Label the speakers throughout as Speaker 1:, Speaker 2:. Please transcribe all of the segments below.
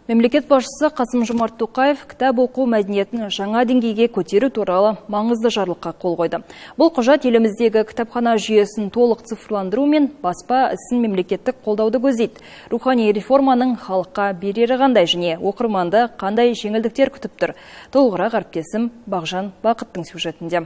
Speaker 1: Мемлекет басшысы Қасым-Жомарт Тоқаев кітап оқу мәдениетін жаңа деңгейге көтеру туралы маңызды жарлыққа қол қойды. Бұл құжат еліміздегі кітапхана жүйесін толық цифрландыру мен баспа ісін мемлекеттік қолдауды көздейді. Рухани реформаның халыққа берері қандай және оқырманды қандай жеңілдіктер күтіп тұр? Толығырақ әріптесім Бағжан Бақыттың сюжетінде.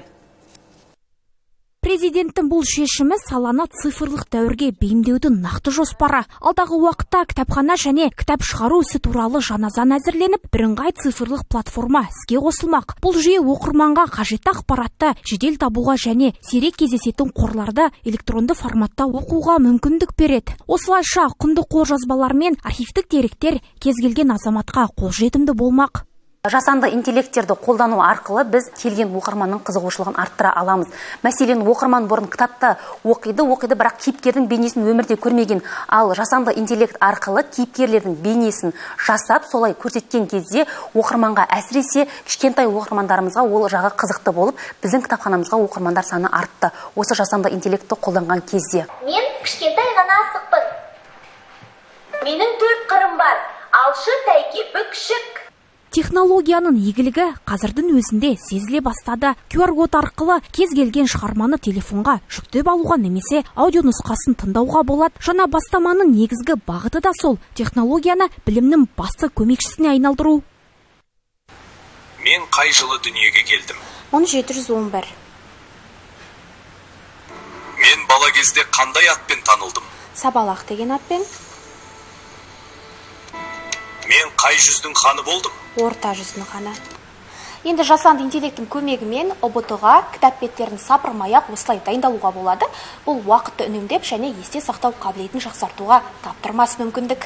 Speaker 2: Президенттің бұл шешімі саланы цифрлық дәуірге бейімдеудің нақты жоспары. Алдағы уақытта кітапхана және кітап шығару ісі туралы жаңа заң әзірленіп, бірыңғай цифрлық платформа іске қосылмақ. Бұл жүйе оқырманға қажетті ақпаратты жедел табуға және сирек кездесетін қорларды электронды форматта оқуға мүмкіндік береді. Осылайша құнды қолжазбалар мен архивтік деректер кез келген азаматқа қолжетімді болмақ.
Speaker 3: Жасанды интеллекттерді қолдану арқылы біз келген оқырманның қызығушылығын арттыра аламыз. Мәселен, оқырман бұрын кітапта оқиды, бірақ кейіпкердің бейнесін өмірде көрмеген. Ал жасанды интеллект арқылы кейіпкерлердің бейнесін жасап, солай көрсеткен кезде оқырманға, әсіресе кішкентай оқырмандарымызға ол жағы қызықты болып, біздің кітапханамызға оқырмандар саны артты. Осы жасанды интеллектті қолданған кезде.
Speaker 4: Мен кішкентай ғана асықпын. Менің 4 қырым бар. Алшы, тәйке, бүкшік.
Speaker 2: Технологияның игілігі қазірдің өзінде сезіле бастады. QR-код арқылы кез келген шығарманы телефонға жүктеп алуға немесе аудио нұсқасын тыңдауға болады. Жаңа бастаманың негізгі бағыты да сол. Технологияны білімнің басты көмекшісіне айналдыру.
Speaker 5: Мен қай жылы дүниеге келдім?
Speaker 6: 1711.
Speaker 5: Мен бала кезде қандай атпен танылдым?
Speaker 6: Сабалақ деген атпен.
Speaker 5: Мен қай жүздің ханы болдым?
Speaker 6: Орта жүздің ханы. Енді жасанды интеллекттің көмегімен ұбт-ға кітап беттерін сапырмай-ақ осылай дайындалуға болады. Бұл уақытты үнемдеп және есте сақтау қабілетін жақсартуға таптырмас мүмкіндік.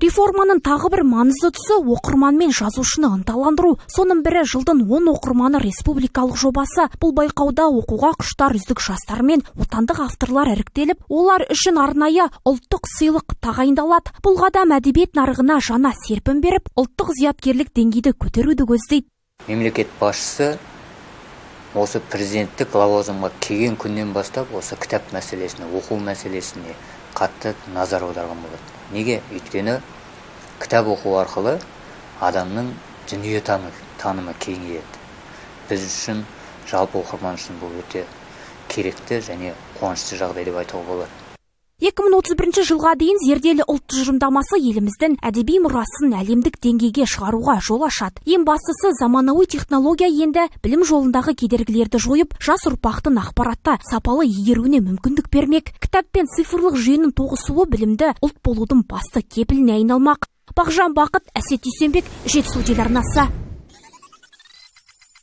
Speaker 2: Реформаның тағы бір маңызды тұсы оқырман мен жазушыны ынталандыру. Соның бірі жылдың 10 оқырманы республикалық жобасы. Бұл байқауда оқуға құштар үздік жастар мен отандық авторлар іріктеліп, олар үшін арнайы ұлттық сыйлық тағайындалады. Бұл қадам әдебиет нарығына жаңа серпін беріп, ұлттық зияткерлік деңгейді көтеруді көздейді.
Speaker 7: Мемлекет басшысы осы президенттік лауазымға келген күннен бастап осы кітап мәселесіне, оқу мәселесіне қатты назар аударған болады. Неге? Өйткені кітап оқу арқылы адамның дүние танымы кеңейеді. Біз үшін, жалпы оқырман үшін бұл өте керекті және қуанышты жағдай деп айтуға болады.
Speaker 2: 2031 жылға дейін зерделі ұлт тұжырымдамасы еліміздің әдеби мұрасын әлемдік деңгейге шығаруға жол ашады. Ең бастысы заманауи технология енді білім жолындағы кедергілерді жойып, жас ұрпақтың ақпаратта сапалы игеруіне мүмкіндік бермек. Кітап пен цифрлық жүйенің тоғысуы білімді ұлт болудың басты кепіліне айналмақ. Бағжан Бақыт, Әсет Дүйсенбек, Жетісу телеарнасы.